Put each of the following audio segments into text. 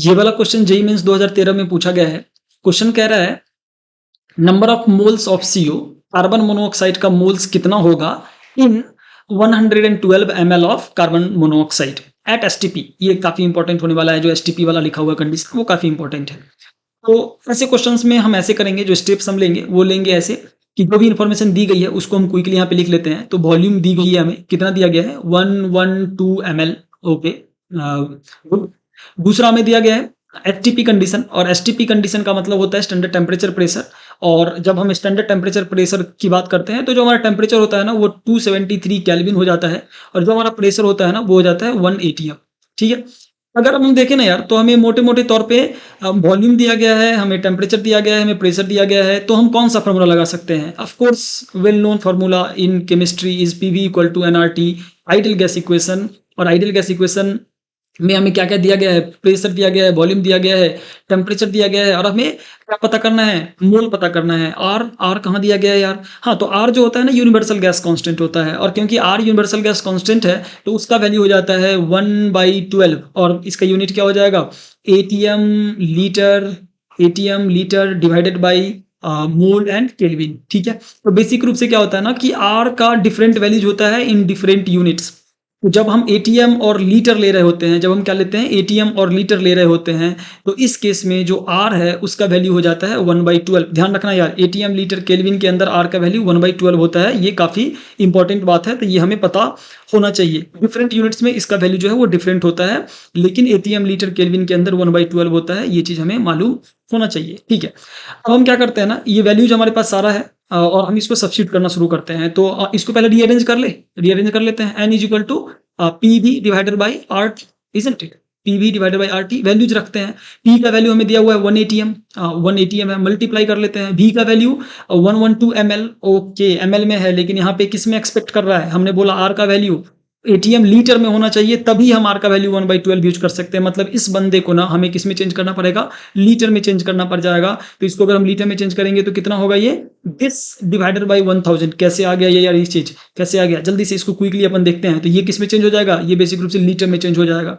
ये वाला question JEE mains 2013 में पूछा गया है। क्वेश्चन कह रहा है number of moles of CO carbon monoxide का मोल्स कितना होगा in 112 ml of carbon monoxide at STP. ये काफी इंपॉर्टेंट होने वाला है, जो एसटीपी वाला लिखा हुआ कंडीशन वो काफी इंपॉर्टेंट है। तो ऐसे क्वेश्चंस में हम ऐसे करेंगे, जो स्टेप्स हम लेंगे वो लेंगे ऐसे कि जो भी इन्फॉर्मेशन दी गई है उसको हम क्विकली यहाँ पे लिख लेते हैं। तो वॉल्यूम दी गई है, हमें कितना दिया गया है 112 ml। ओके, दूसरा हमें दिया गया है एसटीपी कंडीशन, और एसटीपी कंडीशन का मतलब होता है स्टैंडर्ड टेम्परेचर प्रेशर। और जब हम स्टैंडर्ड टेम्परेचर प्रेशर की बात करते हैं तो जो हमारा टेम्परेचर होता है ना वो 273 केल्विन हो जाता है, और जो हमारा प्रेशर होता है ना वो हो जाता है 1 एटीएम। ठीक है, अगर हम देखें ना यार, तो हमें मोटे मोटे तौर पे वॉल्यूम दिया गया है, हमें टेम्परेचर दिया गया है, हमें प्रेशर दिया गया है, तो हम कौन सा फार्मूला लगा सकते हैं? Of course well known formula in chemistry is PV equal to NRT ideal gas equation. और आइडियल गैस इक्वेशन में हमें क्या क्या दिया गया है? प्रेशर दिया गया है, वॉल्यूम दिया गया है, टेम्परेचर दिया गया है, और हमें क्या पता करना है? मोल पता करना है। आर आर कहाँ दिया गया है यार? हाँ, तो आर जो होता है ना यूनिवर्सल गैस कांस्टेंट होता है, और क्योंकि आर यूनिवर्सल गैस कांस्टेंट है तो उसका वैल्यू हो जाता है 1/12, और इसका यूनिट क्या हो जाएगा? ATM litre, ATM litre divided by mole and kelvin. ठीक है, तो बेसिक रूप से क्या होता है ना कि आर का डिफरेंट वैल्यूज होता है इन डिफरेंट यूनिट्स। तो जब हम एटीएम और लीटर ले रहे होते हैं, जब हम क्या लेते हैं एटीएम और लीटर ले रहे होते हैं, तो इस केस में जो आर है उसका वैल्यू हो जाता है 1/12। ध्यान रखना यार, एटीएम लीटर केल्विन के अंदर आर का वैल्यू 1/12 होता है। ये काफी इंपॉर्टेंट बात है, तो ये हमें पता होना चाहिए। डिफरेंट यूनिट्स में इसका वैल्यू जो है वो डिफरेंट होता है, लेकिन एटीएम लीटर केल्विन के अंदर 1/12 होता है। ये चीज हमें मालूम होना चाहिए। ठीक है, अब हम क्या करते हैं ना, ये वैल्यूज हमारे पास सारा है, और हम इसको सब्स्टिट्यूट करना शुरू करते हैं। तो इसको पहले रीअरेंज कर लेते हैं। N is equal to PV divided by R, isn't it? PV divided by R T values रखते हैं। पी का वैल्यू हमें दिया हुआ है 1 एटीएम, 1 एटीएम है, मल्टीप्लाई कर लेते हैं। वी का वैल्यू 112 ml। ओके, ml में है, लेकिन यहाँ पे किस में एक्सपेक्ट कर रहा है? हमने बोला आर का वैल्यू एटीएम लीटर में होना चाहिए, तभी हम आर का वैल्यू 1/12 यूज कर सकते हैं। मतलब इस बंदे को ना हमें किस में चेंज करना पड़ेगा? लीटर में चेंज करना पड़ जाएगा। तो इसको अगर हम लीटर में चेंज करेंगे तो कितना होगा? ये दिस डिवाइडेड बाई 1000। कैसे आ गया ये यार? इस चीज कैसे आ गया? जल्दी से इसको क्विकली अपन देखते हैं। तो ये किस में चेंज हो जाएगा? ये बेसिक रूप से लीटर में चेंज हो जाएगा।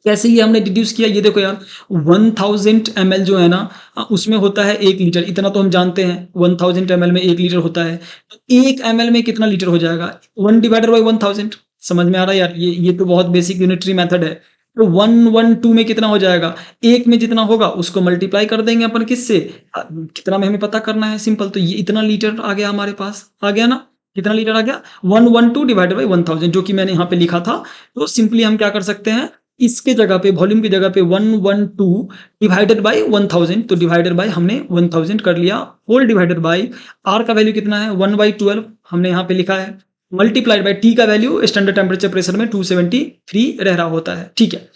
कैसे ये हमने डिड्यूस किया? ये देखो यार, 1000 ml जो है ना उसमें होता है 1 लीटर, इतना तो हम जानते हैं। 1000 ml में 1 लीटर होता है, तो 1 ml में कितना लीटर हो जाएगा? 1 डिवाइडेड बाई 1000। समझ में आ रहा है यार? ये तो बहुत बेसिक यूनिटरी मेथड है। तो 112 में कितना हो जाएगा? एक में जितना होगा उसको मल्टीप्लाई कर देंगे अपन किससे? कितना में हमें पता करना है, सिंपल। तो ये इतना लीटर आ गया हमारे पास, आ गया ना? कितना लीटर आ गया? 112 डिवाइडेड बाई 1000, जो कि मैंने यहाँ पे लिखा था। तो सिंपली हम क्या कर सकते हैं, इसके जगह पे वॉल्यूम की जगह पे 112 डिवाइडेड बाई 1000, तो डिवाइडेड बाई हमने 1000 कर लिया, होल डिवाइडेड बाई आर का वैल्यू कितना है? 1/12 हमने यहाँ पे लिखा है, मल्टीप्लाइड बाई टी का वैल्यू स्टैंडर्ड टेम्परेचर प्रेशर में 273 रह रहा होता है। ठीक है,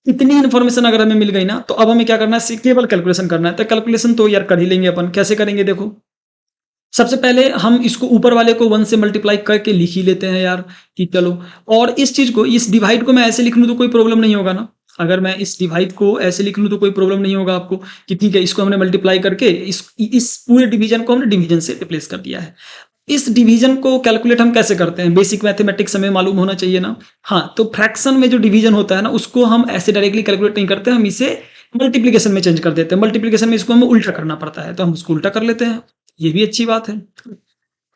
इतनी इन्फॉर्मेशन अगर हमें मिल गई ना, तो अब हमें क्या करना है? केवल कैलकुलेशन करना है। तो कैलकुलेशन तो यार कर ही लेंगे अपन। कैसे करेंगे देखो, सबसे पहले हम इसको ऊपर वाले को 1 से मल्टीप्लाई करके लिख ही लेते हैं यार, कि चलो। और इस चीज को, इस डिवाइड को मैं ऐसे लिख लूं तो कोई प्रॉब्लम नहीं होगा ना? अगर मैं इस डिवाइड को ऐसे लिख लूं तो कोई प्रॉब्लम नहीं होगा आपको, कि ठीक है इसको हमने मल्टीप्लाई करके इस पूरे डिवीजन को हमने डिवीजन से रिप्लेस कर दिया है। इस डिवीजन को कैलकुलेट हम कैसे करते हैं? बेसिक मैथमेटिक्स हमें मालूम होना चाहिए ना। हाँ, तो फ्रैक्शन में जो डिवीजन होता है ना उसको हम ऐसे डायरेक्टली कैलकुलेट नहीं करते, हम इसे मल्टीप्लीकेशन में चेंज कर देते हैं। मल्टीप्लीकेशन में इसको हमें उल्टा करना पड़ता है, तो हम उसको उल्टा कर लेते हैं। ये भी अच्छी बात है।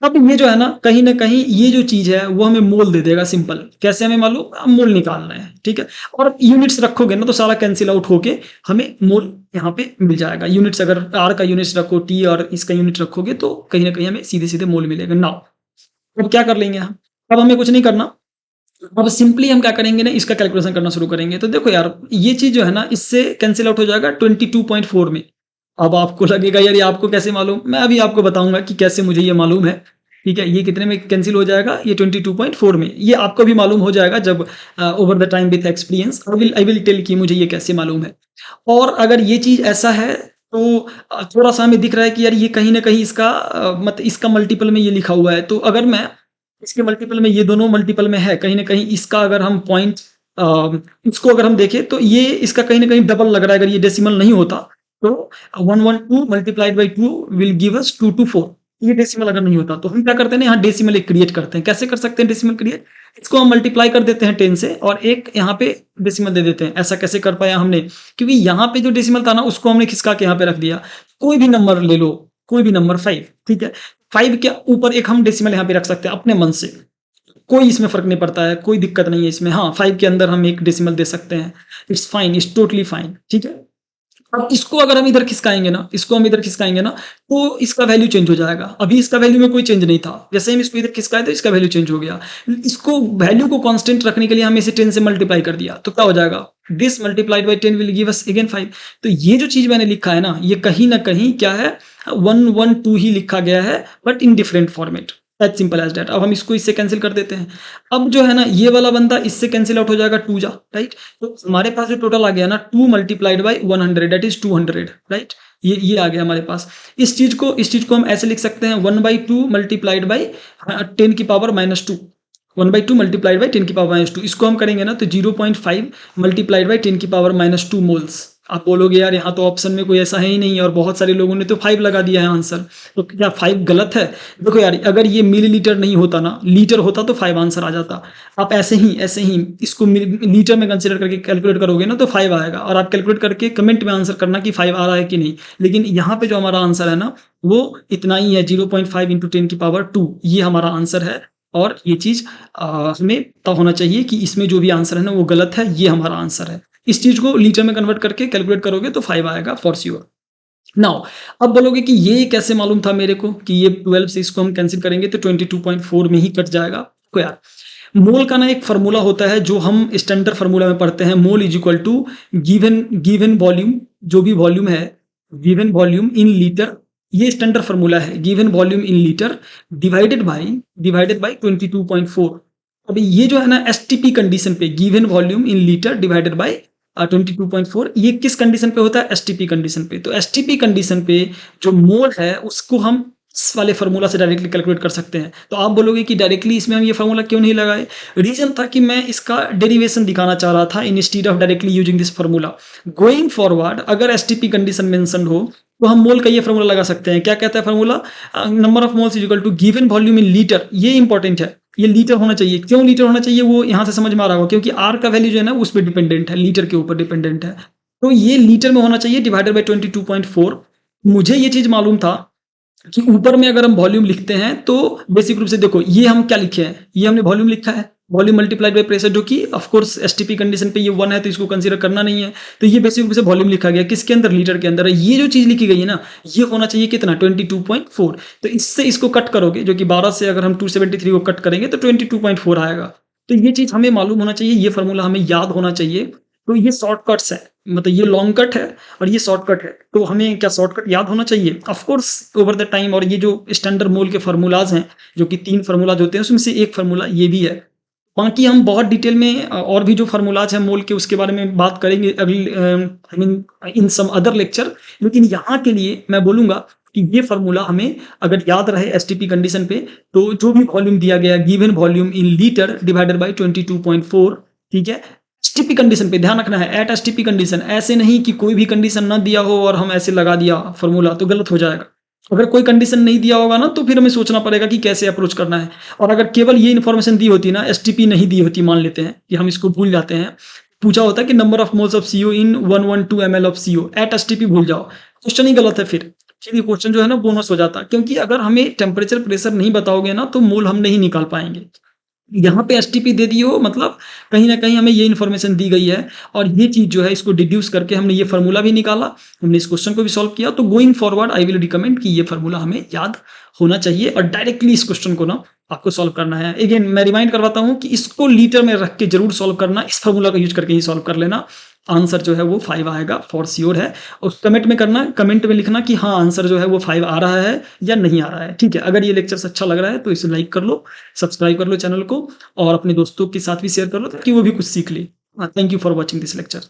अब ये जो है ना कहीं ये जो चीज है वो हमें मोल दे देगा। सिंपल, कैसे हमें मालूम? अब मोल निकालना है। ठीक है, और यूनिट्स रखोगे ना तो सारा कैंसिल आउट होके हमें मोल यहाँ पे मिल जाएगा। यूनिट्स अगर आर का यूनिट्स रखो, टी और इसका यूनिट रखोगे, तो कहीं ना कहीं हमें सीधे सीधे मोल मिलेगा। नाउ अब क्या कर लेंगे हम? अब हमें कुछ नहीं करना। अब सिंपली हम क्या करेंगे ना, इसका कैलकुलेशन करना शुरू करेंगे। तो देखो यार, ये चीज जो है ना इससे कैंसिल आउट हो जाएगा 22.4 में। अब आपको लगेगा यार ये आपको कैसे मालूम? मैं अभी आपको बताऊंगा कि कैसे मुझे ये मालूम है। ठीक है, ये कितने में कैंसिल हो जाएगा? ये 22.4 में। ये आपको भी मालूम हो जाएगा जब over the time with experience I will tell कि मुझे ये कैसे मालूम है। और अगर ये चीज ऐसा है तो थोड़ा सा हमें दिख रहा है कि यार ये कहीं ना कहीं इसका मतलब इसका मल्टीपल में ये लिखा हुआ है। तो अगर मैं इसके मल्टीपल में, ये दोनों मल्टीपल में है, कहीं ना कहीं इसका अगर हम पॉइंट इसको अगर हम देखें तो ये इसका कहीं ना कहीं डबल लग रहा है। अगर ये डेसिमल नहीं होता तो 112 multiplied by 2 will give us 224। ये डेसिमल अगर नहीं होता तो हम क्या करते हैं ना, यहाँ डेसिमल एक क्रिएट करते हैं। कैसे कर सकते हैं डेसिमल क्रिएट? इसको हम मल्टीप्लाई कर देते हैं 10 से और एक यहाँ पे डेसिमल दे देते हैं। ऐसा कैसे कर पाया हमने? क्योंकि यहाँ पे जो डेसिमल था ना उसको हमने खिसका के यहाँ पे रख दिया। कोई भी नंबर ले लो, कोई भी नंबर 5, ठीक है? 5 के ऊपर एक हम डेसिमल यहाँ पे रख सकते हैं अपने मन से। कोई इसमें फ़र्क नहीं पड़ता है, कोई दिक्कत नहीं है इसमें। हाँ, 5 के अंदर हम एक डेसिमल दे सकते हैं। It's fine, it's totally fine, ठीक है? अब इसको अगर हम इधर खिसकाएँगे ना, इसको हम इधर खिसकाएँगे ना, तो इसका वैल्यू चेंज हो जाएगा। अभी इसका वैल्यू में कोई चेंज नहीं था। जैसे ही हम इसको इधर खिसकाए तो इसका वैल्यू चेंज हो गया। इसको वैल्यू को कांस्टेंट रखने के लिए हमने इसे 10 से मल्टीप्लाई कर दिया। तो क्या हो जाएगा? This multiplied by 10 will give us again 5। तो ये जो चीज़ मैंने लिखा है ना, ये कहीं न कहीं क्या है, 1, 1, 2 ही लिखा गया है, but in different format. As simple as that. अब हम इसको इससे कैंसल कर देते हैं। अब जो है ना, ये वाला बंदा इससे कैंसल आउट हो जाएगा, 2 जा, राइट? तो हमारे पास जो टोटल आ गया ना, 2 multiplied by 100 that is 200, right? ये आ गया हमारे पास। इस चीज़ को हम ऐसे लिख सकते हैं, 1/2 मल्टीप्लाइड बाय 10 की पावर -2। 1/2 मल्टीप्लाइड बाय 10 की पावर -2। इसको हम करेंगे ना तो 0.5 मल्टीप्लाइड बाय 10 की पावर -2 मोल्स। आप बोलोगे यार यहाँ तो ऑप्शन में कोई ऐसा है ही नहीं और बहुत सारे लोगों ने तो 5 लगा दिया है आंसर। तो क्या 5 गलत है? देखो यार, अगर ये मिलीलीटर नहीं होता ना, लीटर होता तो 5 आंसर आ जाता। आप ऐसे ही इसको लीटर में कंसीडर करके कैलकुलेट करोगे ना तो 5 आएगा, और आप कैलकुलेट करके कमेंट में आंसर करना कि 5 आ रहा है कि नहीं। लेकिन यहाँ पे जो हमारा आंसर है ना, वो इतना ही है, 0.5 इंटू 10 की पावर 2, ये हमारा आंसर है। और ये चीज़ हमें पता होना चाहिए कि इसमें जो भी आंसर है ना वो गलत है, ये हमारा आंसर है। इस चीज़ को लीटर में कन्वर्ट करके कैलकुलेट करोगे तो 5 आएगा फॉर श्योर। नाउ अब बोलोगे कि ये कैसे मालूम था मेरे को कि ये 12 से इसको हम कैंसिल करेंगे तो 22.4 में ही कट जाएगा। तो यार, मोल का ना एक फार्मूला होता है जो हम स्टैंडर्ड फार्मूला में पढ़ते हैं। Mole is equal to given volume, जो भी वॉल्यूम है, गिवन वॉल्यूम इन लीटर, ये स्टैंडर्ड फार्मूला है। Given volume in litre divided by 22.4। अभी ये जो है ना एसटीपी कंडीशन पे, given volume in litre divided by 22.4, ये किस कंडीशन पे होता है? एसटीपी कंडीशन पे। तो एसटीपी कंडीशन पे जो मोल है उसको हम इस वाले फार्मूला से डायरेक्टली कैलकुलेट कर सकते हैं। तो आप बोलोगे कि डायरेक्टली इसमें हम ये फार्मूला क्यों नहीं लगाए? रीजन था कि मैं इसका डेरिवेशन दिखाना चाह रहा था instead of directly using this formula. Going forward अगर एसटीपी कंडीशन मेंशन हो तो हम मोल का ये फार्मूला लगा सकते हैं। क्या कहता है formula? Number of moles is equal to given volume in litre. ये इंपॉर्टेंट है, ये लीटर होना चाहिए। क्यों लीटर होना चाहिए वो यहाँ से समझ में आ रहा होगा, क्योंकि आर का वैल्यू जो है ना उस पर डिपेंडेंट है, लीटर के ऊपर डिपेंडेंट है। तो ये लीटर में होना चाहिए डिवाइडेड बाय 22.4। मुझे ये चीज़ मालूम था कि ऊपर में अगर हम वॉल्यूम लिखते हैं तो बेसिक रूप से देखो, ये हम क्या लिखे हैं, ये हमने वॉल्यूम लिखा है, वॉल्यूम मल्टीप्लाइड बाय प्रेशर, जो कि ऑफ कोर्स एसटीपी कंडीशन पे ये 1 है तो इसको कंसीडर करना नहीं है। तो ये बेसिक रूप से वॉल्यूम लिखा गया किसके अंदर? लीटर के अंदर है। ये जो चीज़ लिखी गई है ना, ये होना चाहिए कितना? 22.4। तो इससे इसको कट करोगे, जो कि 12 से अगर हम 273 को कट करेंगे तो 22.4 आएगा। तो ये चीज़ हमें मालूम होना चाहिए, ये फार्मूला हमें याद होना चाहिए। तो ये शॉर्टकट्स है, मतलब ये लॉन्ग कट है और ये शॉर्टकट है। तो हमें क्या शॉर्टकट याद होना चाहिए? Of course over the time. और ये जो स्टैंडर्ड मोल के फार्मूलाज हैं, जो कि 3 फार्मूलाज होते हैं, उसमें से एक फार्मूला ये भी है। बाकी हम बहुत डिटेल में और भी जो फार्मूलाज हैं मोल के, उसके बारे में बात करेंगे अगली I mean in some other lecture. लेकिन यहाँ के लिए मैं बोलूँगा कि ये फार्मूला हमें अगर याद रहे एसटीपी कंडीशन पे, तो जो भी वॉल्यूम दिया गया, given volume in litre divided by 22.4, ठीक है? एसटीपी कंडीशन पे ध्यान रखना है, एट एसटीपी कंडीशन। ऐसे नहीं कि कोई भी कंडीशन ना दिया हो और हम ऐसे लगा दिया फार्मूला, तो गलत हो जाएगा। अगर कोई कंडीशन नहीं दिया होगा ना तो फिर हमें सोचना पड़ेगा कि कैसे अप्रोच करना है। और अगर केवल ये इन्फॉर्मेशन दी होती ना, एसटीपी नहीं दी होती, मान लेते हैं कि हम इसको भूल जाते हैं, पूछा होता कि number of moles of CO in 112 ml of CO, at STP भूल जाओ, क्वेश्चन ही गलत है। फिर ये क्वेश्चन जो है ना बोनस हो जाता, क्योंकि अगर हमें टेम्परेचर प्रेशर नहीं बताओगे ना तो मोल हम नहीं निकाल पाएंगे। यहाँ पे एसटीपी दे दी हो, मतलब कहीं ना कहीं हमें ये इन्फॉर्मेशन दी गई है, और ये चीज़ जो है इसको डिड्यूस करके हमने ये फार्मूला भी निकाला, हमने इस क्वेश्चन को भी सॉल्व किया। तो going forward I will recommend कि ये फार्मूला हमें याद होना चाहिए और डायरेक्टली इस क्वेश्चन को ना आपको सॉल्व करना है। अगेन मैं रिमाइंड करवाता हूँ कि इसको लीटर में रख के जरूर सॉल्व करना, इस फार्मूला का यूज करके ही सॉल्व कर लेना। आंसर जो है वो 5 आएगा फॉर श्योर है। और कमेंट में करना, कमेंट में लिखना कि हाँ आंसर जो है वो 5 आ रहा है या नहीं आ रहा है, ठीक है? अगर ये लेक्चर अच्छा लग रहा है तो इसे लाइक कर लो, सब्सक्राइब कर लो चैनल को, और अपने दोस्तों के साथ भी शेयर कर लो ताकि वो भी कुछ सीख ले। Thank you for watching this lecture.